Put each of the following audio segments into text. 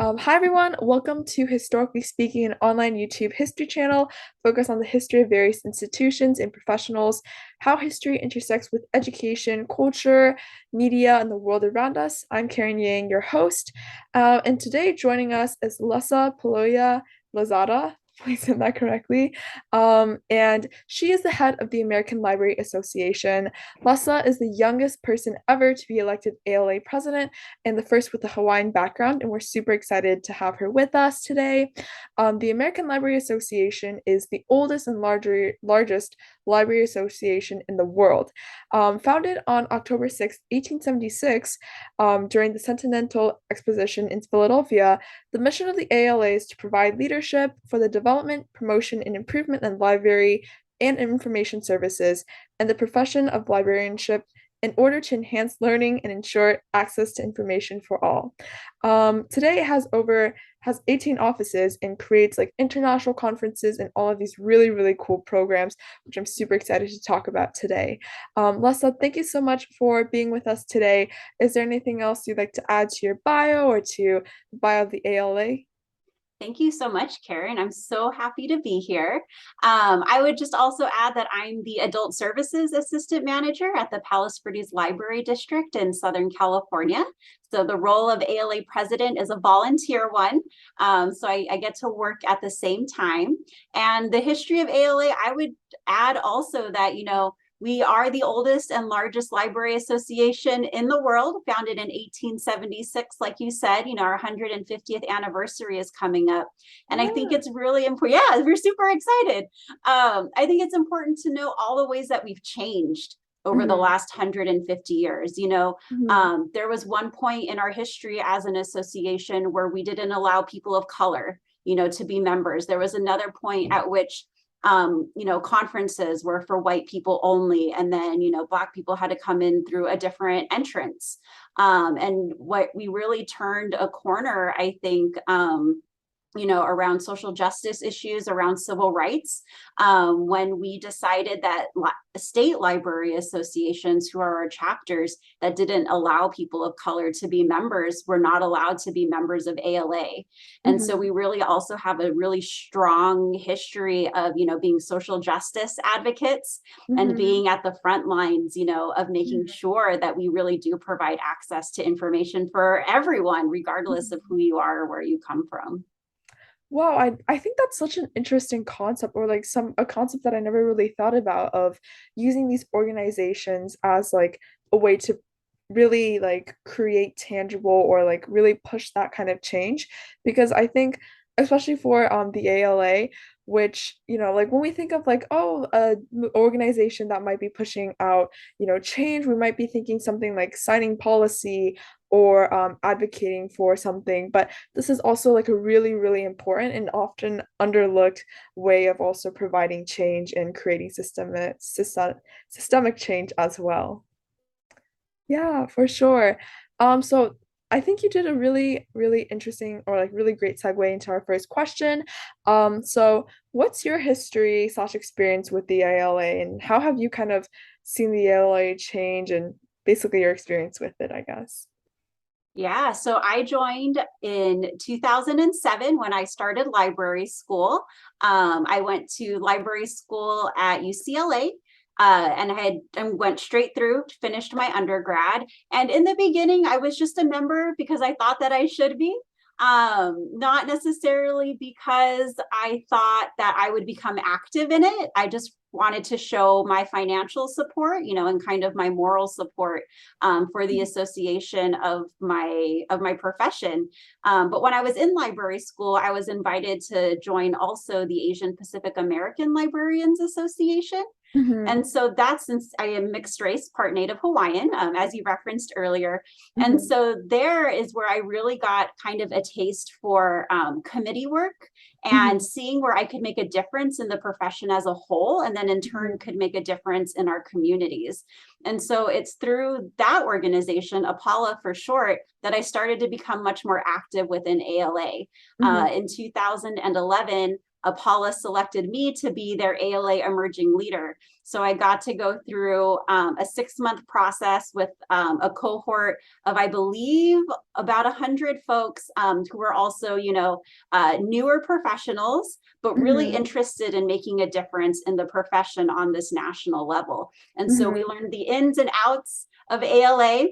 Hi everyone, welcome to Historically Speaking, an online YouTube history channel focused on the history of various institutions and professionals, how history intersects with education, culture, media, and the world around us. I'm Karen Yang, your host, and today joining us is Lessa Pelayo-Lozada. If I said that correctly. And she is the head of the American Library Association. Lessa is the youngest person ever to be elected ALA president and the first with a Hawaiian background, and we're super excited to have her with us today. The American Library Association is the oldest and largest library association in the world. Founded on October 6, 1876, during the Centennial Exposition in Philadelphia, the mission of the ALA is to provide leadership for the development, promotion, and improvement in library and information services and the profession of librarianship in order to enhance learning and ensure access to information for all. Today it has 18 offices and creates like international conferences and all of these really cool programs, which I'm super excited to talk about today. Lessa, thank you so much for being with us today. Is there anything else you'd like to add to your bio or to the bio of the ALA? Thank you so much, Karen. I'm so happy to be here. I would just also add that I'm the Adult Services Assistant Manager at the Palos Verdes Library District in Southern California. So the role of ALA President is a volunteer one. So I get to work at the same time. And the history of ALA, I would add also that, we are the oldest and largest library association in the world, founded in 1876. Like you said, our 150th anniversary is coming up. And I think Yeah. it's really important. Yeah, we're super excited. I think it's important to know all the ways that we've changed over the Mhm. last 150 years. Mhm. There was one point in our history as an association where we didn't allow people of color, to be members. There was another point at which conferences were for white people only. And then, Black people had to come in through a different entrance. And what we really turned a corner, I think, around social justice issues, around civil rights, when we decided that state library associations, who are our chapters, that didn't allow people of color to be members, were not allowed to be members of ALA. And so Mhm. we really also have a really strong history of, being social justice advocates and Mhm. being at the front lines, of making Mhm. sure that we really do provide access to information for everyone, regardless of Mhm. who you are or where you come from. Wow, I think that's such an interesting concept or like a concept that I never really thought about of using these organizations as like a way to really like create tangible or like really push that kind of change because I think especially for the ALA, which like when we think of like organization that might be pushing out change, we might be thinking something like signing policy or advocating for something, but this is also like a really important and often underlooked way of also providing change and creating systemic change as well. Yeah, for sure. So I think you did a really interesting or like really great segue into our first question. So what's your history slash experience with the ALA and how have you kind of seen the ALA change and basically your experience with it, I guess? Yeah, so I joined in 2007 when I started library school. I went to library school at UCLA. And went straight through, finished my undergrad. And in the beginning, I was just a member because I thought that I should be, not necessarily because I thought that I would become active in it. I just wanted to show my financial support, and kind of my moral support, for the association of my profession. But when I was in library school, I was invited to join also the Asian Pacific American Librarians Association. Mm-hmm. And so that's, since I am mixed race, part Native Hawaiian, as you referenced earlier. And Mm-hmm. so there is where I really got kind of a taste for committee work and Mm-hmm. seeing where I could make a difference in the profession as a whole, and then in turn Mm-hmm. could make a difference in our communities. And so it's through that organization, APALA for short, that I started to become much more active within ALA. Mm-hmm. In 2011, Apollo selected me to be their ALA emerging leader. So I got to go through a 6-month process with a cohort of, I believe, about 100 folks who were also, newer professionals, but really Mm-hmm. interested in making a difference in the profession on this national level. And so we Mm-hmm. learned the ins and outs of ALA.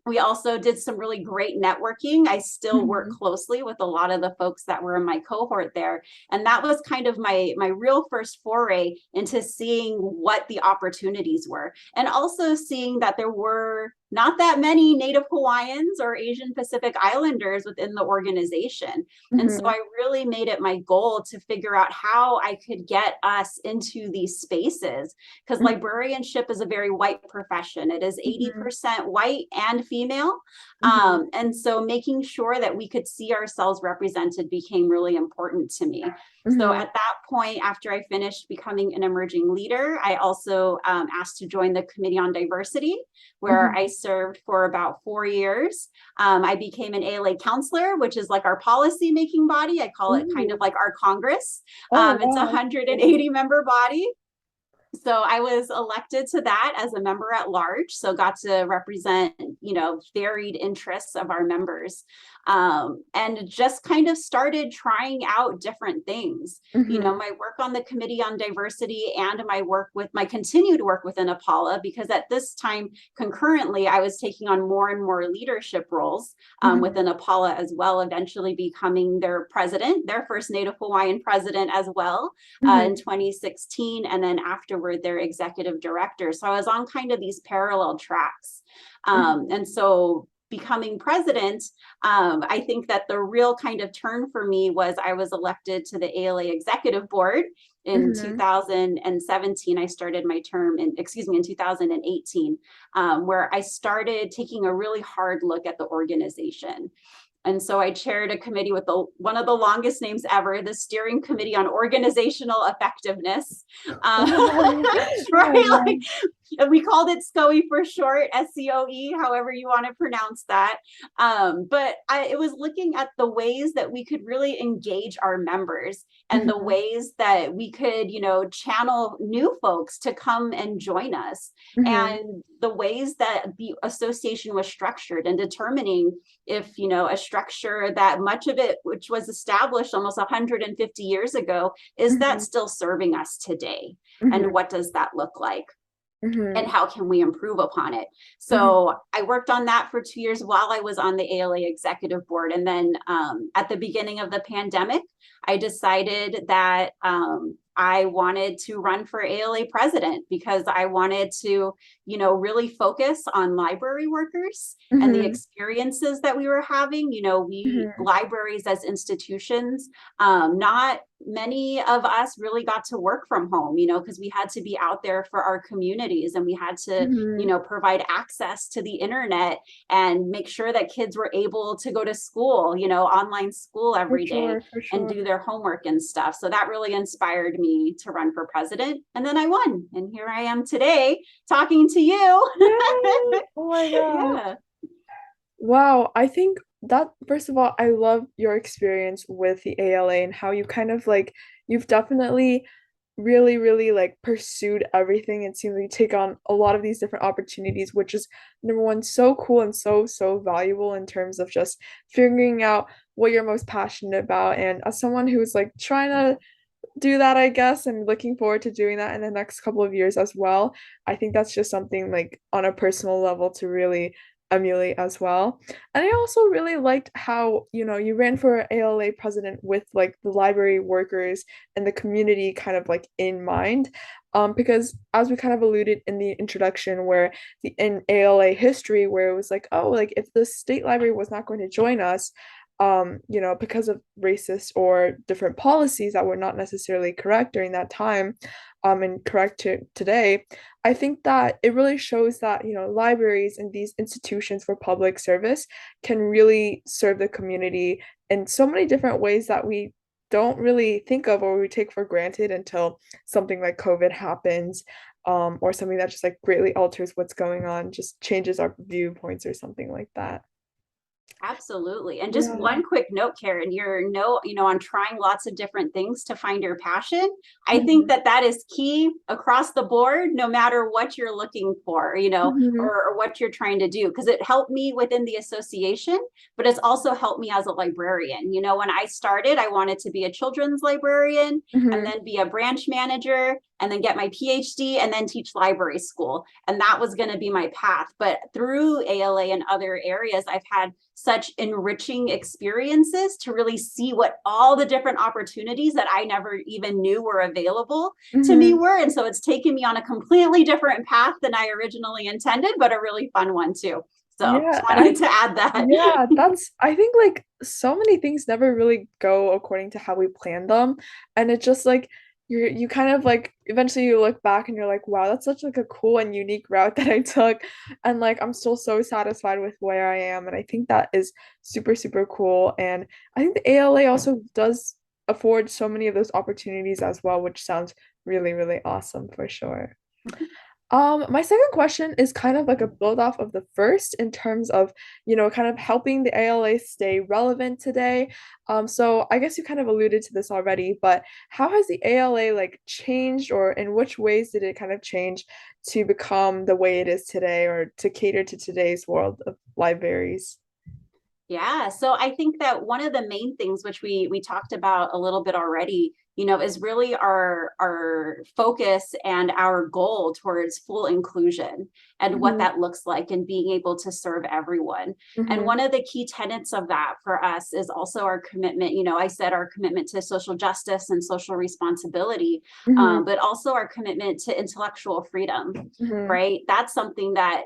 We also did some really great networking. I still work Mm-hmm. closely with a lot of the folks that were in my cohort there. And that was kind of my real first foray into seeing what the opportunities were. And also seeing that there were not that many Native Hawaiians or Asian Pacific Islanders within the organization. And so Mm-hmm. I really made it my goal to figure out how I could get us into these spaces, because librarianship is a very white profession. It is Mm-hmm. 80% white and female. Mm-hmm. And so making sure that we could see ourselves represented became really important to me. So Mm-hmm. at that point, after I finished becoming an emerging leader, I also asked to join the Committee on Diversity, where I Mm-hmm. served for about 4 years. I became an ALA counselor, which is like our policy making body. I call it kind of Ooh. like our Congress. Oh, It's a wow. 180 member body. So I was elected to that as a member at large, so got to represent, varied interests of our members, and just kind of started trying out different things. Mm-hmm. My work on the Committee on Diversity and my continued work within Apala, because at this time concurrently I was taking on more and more leadership roles Mm-hmm. within Apala as well, eventually becoming their president, their first Native Hawaiian president as well, in Mm-hmm. 2016, and then afterward their executive director. So I was on kind of these parallel tracks. And so becoming president, I think that the real kind of turn for me was I was elected to the ALA executive board in Mm-hmm. 2017. I started my term in 2018, where I started taking a really hard look at the organization. And so I chaired a committee with one of the longest names ever, the Steering Committee on Organizational Effectiveness. Oh, Right? wow. We called it SCOE for short, SCOE, however you want to pronounce that. But it was looking at the ways that we could really engage our members, and the Mm-hmm. ways that we could, channel new folks to come and join us, Mm-hmm. and the ways that the association was structured, and determining if, a structure that much of it, which was established almost 150 years ago, is that Mm-hmm. still serving us today? And Mm-hmm. what does that look like? And Mm-hmm. how can we improve upon it? Mm-hmm. So I worked on that for 2 years while I was on the ALA executive board. And then at the beginning of the pandemic, I decided that I wanted to run for ALA president, because I wanted to, really focus on library workers and the Mm-hmm. experiences that we were having. We Mm-hmm. libraries as institutions, not many of us really got to work from home, because we had to be out there for our communities, and we had to, Mm-hmm. provide access to the internet and make sure that kids were able to go to school, online school For every day, sure, for and sure. do their homework and stuff. So that really inspired me to run for president. And then I won. And here I am today talking to you. Yay! Oh my God. Yeah. Wow, I think that first of all, I love your experience with the ALA and how you kind of like you've definitely really, really like pursued everything. It seems like you take on a lot of these different opportunities, which is number one, so cool and so, so valuable in terms of just figuring out what you're most passionate about. And as someone who's like trying to do that, I guess, and looking forward to doing that in the next couple of years as well. I think that's just something like on a personal level to really emulate as well. And I also really liked how, you ran for ALA president with like the library workers and the community kind of like in mind. Because as we kind of alluded in the introduction, where in ALA history, where it was like, oh, like if the state library was not going to join us, because of racist or different policies that were not necessarily correct during that time, and correct to today, I think that it really shows that, libraries and these institutions for public service can really serve the community in so many different ways that we don't really think of or we take for granted until something like COVID happens, or something that just like greatly alters what's going on, just changes our viewpoints or something like that. Absolutely. And just Yeah. one quick note, Karen, on trying lots of different things to find your passion. I think Mhm. that that is key across the board, no matter what you're looking for, Mhm. or what you're trying to do, because it helped me within the association, but it's also helped me as a librarian. When I started, I wanted to be a children's librarian and Mhm. then be a branch manager and then get my PhD and then teach library school. And that was going to be my path. But through ALA and other areas, I've had such enriching experiences to really see what all the different opportunities that I never even knew were available to me Mhm. were. And so it's taken me on a completely different path than I originally intended, but a really fun one too. So just Yeah, wanted to add that. yeah, that's I think like so many things never really go according to how we plan them. And it's just like you kind of like eventually you look back and you're like, wow, that's such like a cool and unique route that I took. And like I'm still so satisfied with where I am. And I think that is super, super cool. And I think the ALA also does afford so many of those opportunities as well, which sounds really, really awesome for sure. My second question is kind of like a build off of the first in terms of, kind of helping the ALA stay relevant today. So I guess you kind of alluded to this already, but how has the ALA like changed, or in which ways did it kind of change to become the way it is today, or to cater to today's world of libraries? Yeah, so I think that one of the main things which we talked about a little bit already, is really our focus and our goal towards full inclusion and what Hmm. that looks like and being able to serve everyone. And Hmm. one of the key tenets of that for us is also our commitment, I said our commitment to social justice and social responsibility, Hmm. but also our commitment to intellectual freedom, Hmm. right? That's something that,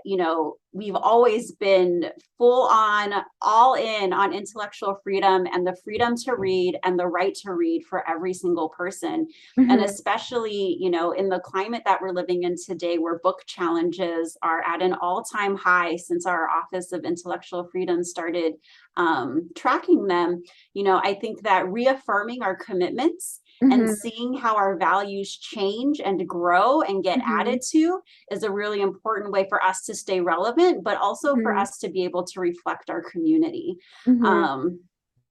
we've always been full on, all in on intellectual freedom and the freedom to read and the right to read for every single person. And Hmm. especially, in the climate that we're living in today, where book challenges are at an all-time high since our Office of Intellectual Freedom started tracking them, I think that reaffirming our commitments and Hmm. seeing how our values change and grow and get Hmm. added to is a really important way for us to stay relevant, but also for Hmm. us to be able to reflect our community. Hmm. Um,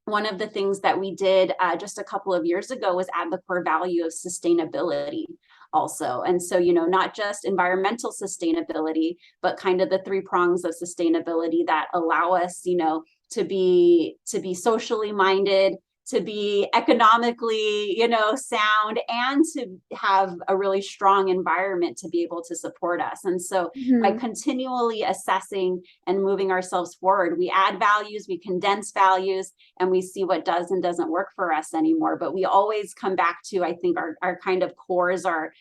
One of the things that we did just a couple of years ago was add the core value of sustainability also. And so, not just environmental sustainability, but kind of the three prongs of sustainability that allow us, to be socially minded, to be economically, sound, and to have a really strong environment to be able to support us. And so by Hmm. continually assessing and moving ourselves forward, we add values, we condense values, and we see what does and doesn't work for us anymore. But we always come back to, I think, our kind of cores are,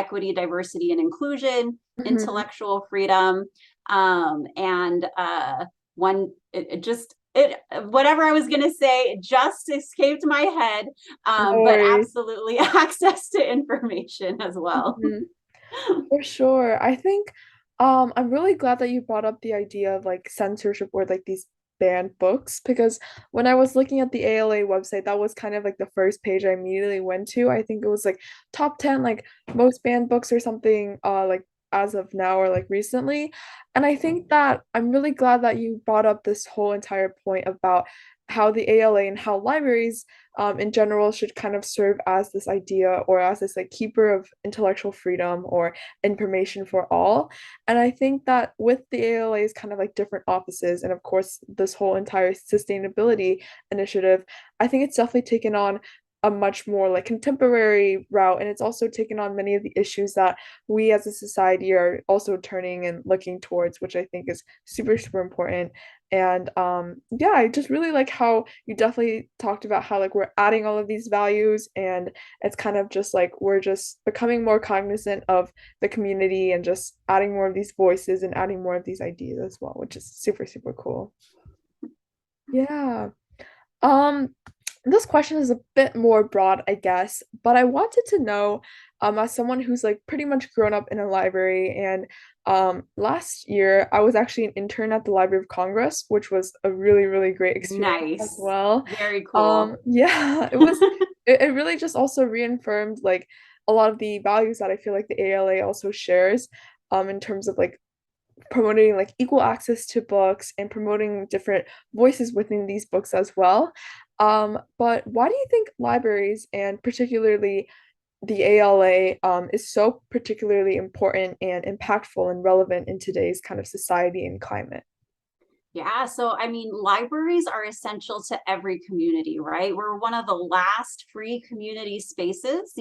equity, diversity, and inclusion, Hmm. intellectual freedom, and one, it just, it whatever I was going to say, it just escaped my head. No But worries. absolutely access to information as well. Mhm. For sure. I think I'm really glad that you brought up the idea of like censorship or like these banned books, because when I was looking at the ALA website, that was kind of like the first page I immediately went to. I think it was like top 10 like most banned books or something like as of now or like recently. And I think that I'm really glad that you brought up this whole entire point about how the ALA and how libraries in general should kind of serve as this idea or as this like keeper of intellectual freedom or information for all. And I think that with the ALA's kind of like different offices and of course this whole entire sustainability initiative, I think it's definitely taken on a much more like contemporary route, and it's also taken on many of the issues that we as a society are also turning and looking towards, which I think is super, super important. And yeah, I just really like how you definitely talked about how like we're adding all of these values, and it's kind of just like we're just becoming more cognizant of the community and just adding more of these voices and adding more of these ideas as well, which is super, super cool. Yeah. Um, this question is a bit more broad, I guess, but I wanted to know, as someone who's like pretty much grown up in a library, and last year I was actually an intern at the Library of Congress, which was a really, really great experience as Nice. well. Very cool. Yeah, it really just also reaffirmed like a lot of the values that I feel like the ALA also shares, in terms of like promoting like equal access to books and promoting different voices within these books as well. But why do you think libraries and particularly the ALA is so particularly important and impactful and relevant in today's kind of society and climate? Yeah, so I mean, libraries are essential to every community, right? We're one of the last free community spaces.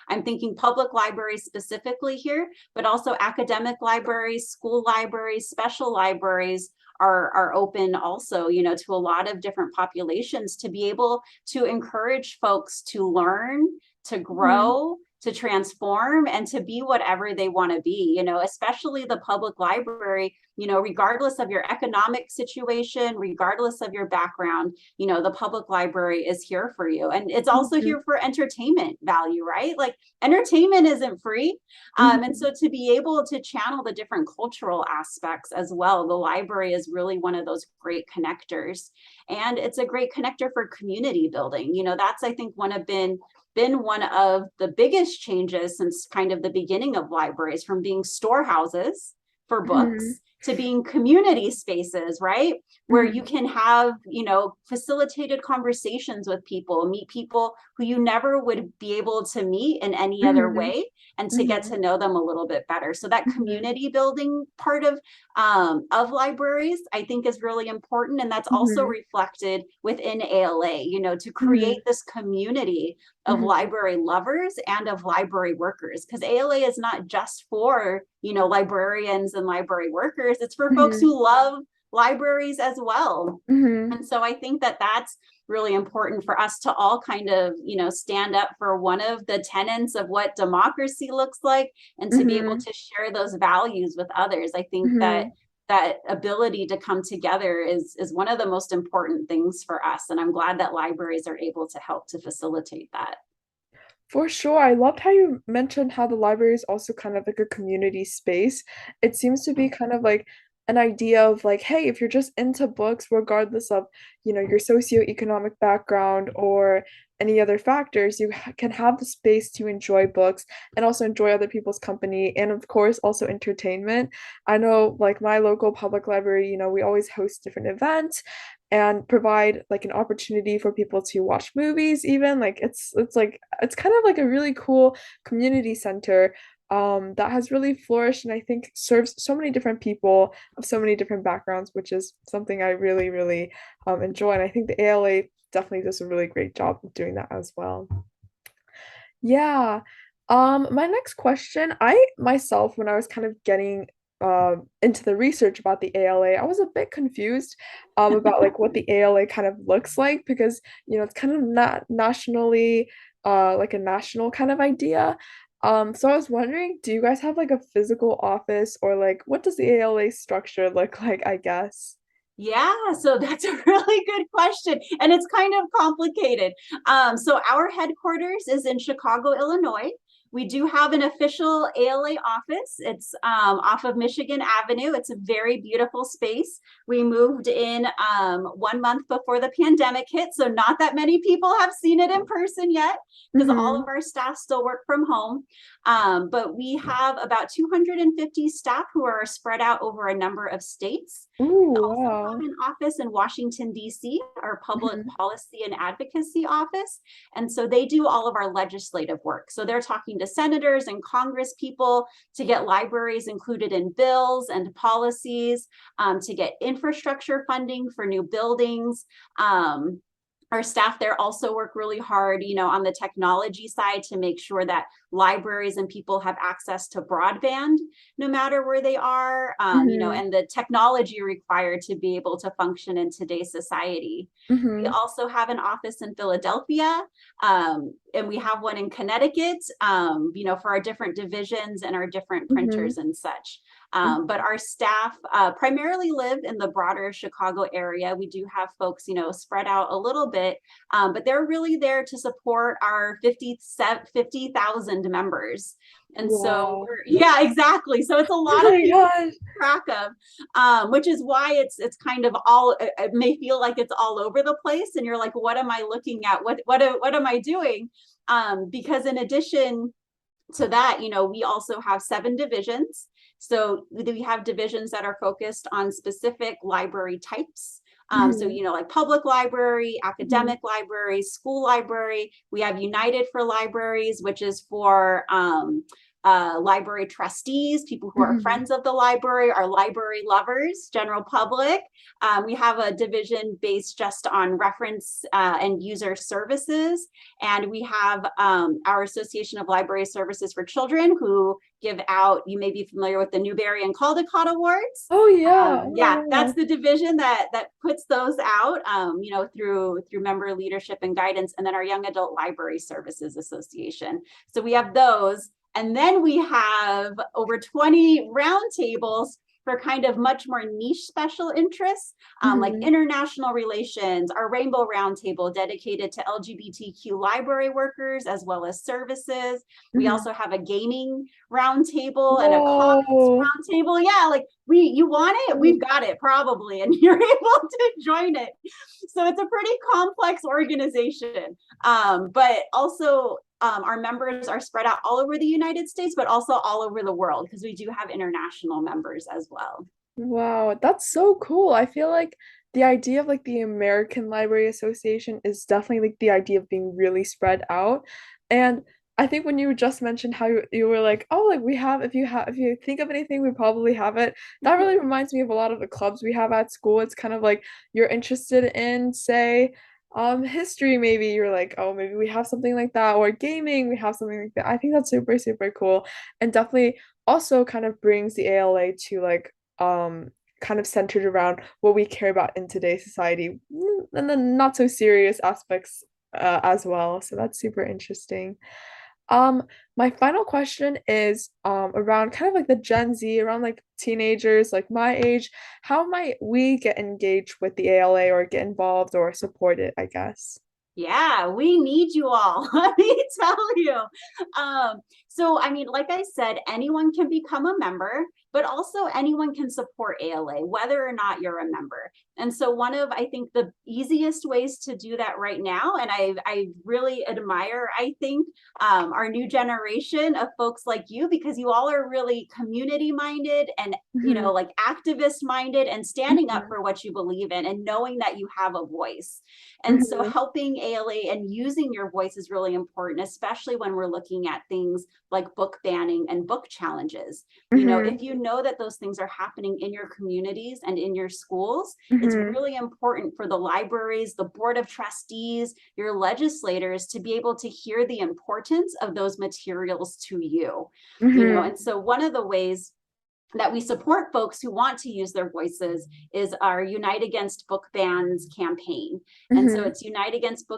I'm thinking public libraries specifically here, but also academic libraries, school libraries, special libraries are open also, to a lot of different populations to be able to encourage folks to learn, to Mhm. grow, to transform, and to be whatever they want to be, especially the public library, regardless of your economic situation, regardless of your background, the public library is here for you. And it's also Mhm. here for entertainment value, right? Like entertainment isn't free. And Mhm. so to be able to channel the different cultural aspects as well, the library is really one of those great connectors. And it's a great connector for community building. That's, I think, been one of the biggest changes since kind of the beginning of libraries, from being storehouses for Mhm. books to being community spaces, right? Where you Mhm. can have, facilitated conversations with people, meet people who you never would be able to meet in any other Mhm. way, and to get Mhm. to know them a little bit better. So that Mhm. community building part of libraries, I think, is really important. And that's also Mhm. reflected within ALA, to create Mhm. this community of Mhm. library lovers and of library workers, because ALA is not just for, librarians and library workers. It's for folks Mhm. who love libraries as well. Mhm. And so I think that that's really important for us to all kind of, stand up for one of the tenets of what democracy looks like, and to be able Mhm. to share those values with others. I think that Mhm. that ability to come together is one of the most important things for us. And I'm glad that libraries are able to help to facilitate that. For sure. I loved how you mentioned how the library is also kind of like a community space. It seems to be kind of like an idea of like, hey, if you're just into books, regardless of, your socioeconomic background or any other factors, you can have the space to enjoy books and also enjoy other people's company and of course also entertainment. I know like my local public library, we always host different events and provide like an opportunity for people to watch movies even like it's kind of like a really cool community center that has really flourished and I think serves so many different people of so many different backgrounds, which is something I really really enjoy, and I think the ALA definitely does a really great job of doing that as well. Yeah. My next question, I myself, when I was kind of getting into the research about the ALA, I was a bit confused about like what the ALA kind of looks like because, it's kind of not nationally like a national kind of idea. So I was wondering, do you guys have like a physical office or like what does the ALA structure look like, I guess? Yeah, so that's a really good question. And it's kind of complicated. So our headquarters is in Chicago, Illinois. We do have an official ALA office. It's off of Michigan Avenue. It's a very beautiful space. We moved in 1 month before the pandemic hit, so not that many people have seen it in person yet, because all Mm-hmm. of our staff still work from home. But we have about 250 staff who are spread out over a number of states. We Ooh, also have wow. an office in Washington, D.C., our public Mm-hmm. policy and advocacy office. And so they do all of our legislative work. So they're talking to senators and Congress people to get libraries included in bills and policies, to get infrastructure funding for new buildings. Our staff there also work really hard, on the technology side to make sure that libraries and people have access to broadband no matter where they are, Mm-hmm. and the technology required to be able to function in today's society. We Mm-hmm. also have an office in Philadelphia, and we have one in Connecticut, for our different divisions and our different Mm-hmm. printers and such. But Mm-hmm. our staff primarily live in the broader Chicago area. We do have folks, spread out a little bit, but they're really there to support our 50,000 members. And so Wow. yeah, exactly. So it's a Oh lot of my people to gosh. keep track of, which is why it's kind of all, it may feel like it's all over the place. And you're like, what am I looking at? What am I doing? Because in addition to that, we also have 7 divisions. So we have divisions that are focused on specific library types. So, Mhm. like public library, Mhm. academic library, school library. We have United for Libraries, which is for library trustees, people who are Mhm. friends of the library, our library lovers, general public. We have a division based just on reference and user services. And we have our Association of Library Services for Children, who give out, you may be familiar with the Newbery and Caldecott Awards. Oh yeah. Oh my Yeah, that's gosh. the division that puts those out, through member leadership and guidance, and then our Young Adult Library Services Association. So we have those, and then we have over 20 roundtables for kind of much more niche special interests, like Mhm. international relations, our Rainbow Roundtable dedicated to LGBTQ library workers as well as services. We Mhm. also have a gaming roundtable and a comics Whoa. roundtable. Yeah, like you want it, we've got it probably, and you're able to join it. So it's a pretty complex organization, but also our members are spread out all over the United States, but also all over the world because we do have international members as well. Wow, that's so cool. I feel like the idea of like the American Library Association is definitely like the idea of being really spread out. And I think when you just mentioned how you were like, oh, like we have if you think of anything, we probably have it. That really reminds me of a lot of the clubs we have at school. It's kind of like you're interested in, say, history, maybe you're like, oh, maybe we have something like that, or gaming, we have something like that. I think that's super, super cool. And definitely also kind of brings the ALA to like kind of centered around what we care about in today's society and then not so serious aspects as well. So that's super interesting. Um, my final question is around kind of like the Gen Z, around like teenagers like my age. How might we get engaged with the ALA or get involved or support it, I guess? Yeah, we need you all. Let me tell you. I mean, like I said, anyone can become a member, but also anyone can support ALA, whether or not you're a member. And so, one of I think the easiest ways to do that right now, and I really admire, I think, our new generation of folks like you, because you all are really community minded and Hmm. like activist minded and standing up Hmm. for what you believe in and knowing that you have a voice. And so Hmm. helping ALA and using your voice is really important, especially when we're looking at things like book banning and book challenges. Hmm. If you know that those things are happening in your communities and in your schools, it's Hmm. really important for the libraries, the board of trustees, your legislators to be able to hear the importance of those materials to you. Hmm. And so one of the ways that we support folks who want to use their voices is our Unite Against Book Bans campaign. And so Hmm. it's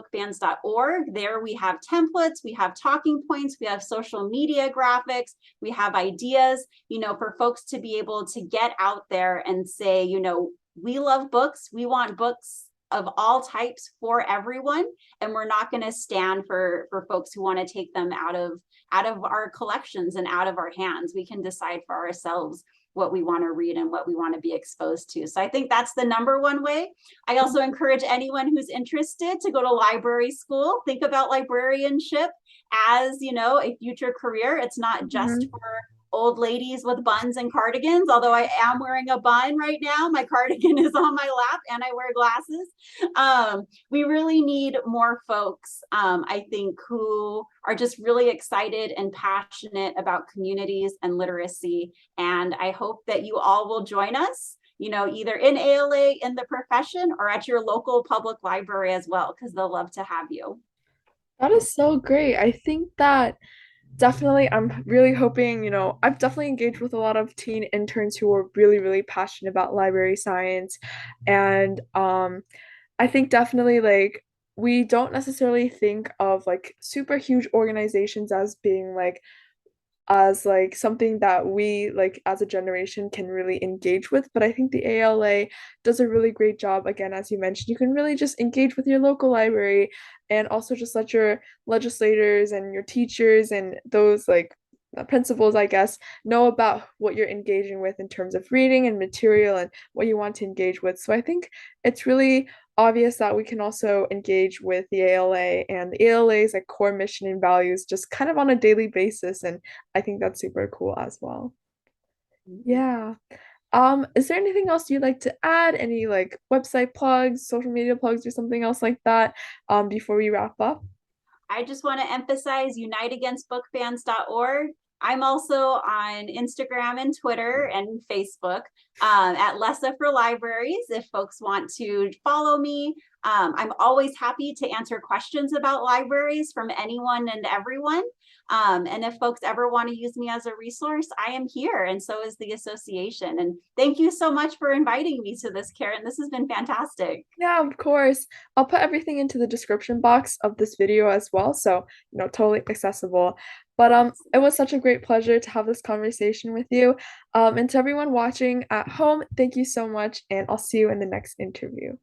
uniteagainstbookbans.org. There we have templates, we have talking points, we have social media graphics, we have ideas, for folks to be able to get out there and say, we love books, we want books of all types for everyone, and we're not going to stand for folks who want to take them out of our collections and out of our hands. We can decide for ourselves what we want to read and what we want to be exposed to. So I think that's the number one way. I also encourage anyone who's interested to go to library school. Think about librarianship as, a future career. It's not just Hmm. for old ladies with buns and cardigans, although I am wearing a bun right now. My cardigan is on my lap and I wear glasses. We really need more folks, I think, who are just really excited and passionate about communities and literacy. And I hope that you all will join us, either in ALA, in the profession, or at your local public library as well, because they'll love to have you. That is so great. I think that definitely, I'm really hoping, I've definitely engaged with a lot of teen interns who are really, really passionate about library science. And I think definitely like we don't necessarily think of like super huge organizations as being like as like something that we like as a generation can really engage with. But I think the ALA does a really great job. Again, as you mentioned, you can really just engage with your local library and also just let your legislators and your teachers and those like principals, I guess, know about what you're engaging with in terms of reading and material and what you want to engage with. So I think it's really obvious that we can also engage with the ALA and the ALA's like core mission and values just kind of on a daily basis. And I think that's super cool as well. Yeah. Is there anything else you'd like to add? Any like website plugs, social media plugs, or something else like that, before we wrap up? I just want to emphasize uniteagainstbookbans.org. I'm also on Instagram and Twitter and Facebook at Lessa for Libraries if folks want to follow me. I'm always happy to answer questions about libraries from anyone and everyone. And if folks ever want to use me as a resource, I am here, and so is the association. And thank you so much for inviting me to this, Karen. This has been fantastic. Yeah, of course. I'll put everything into the description box of this video as well, so totally accessible. But it was such a great pleasure to have this conversation with you. And to everyone watching at home, thank you so much, and I'll see you in the next interview.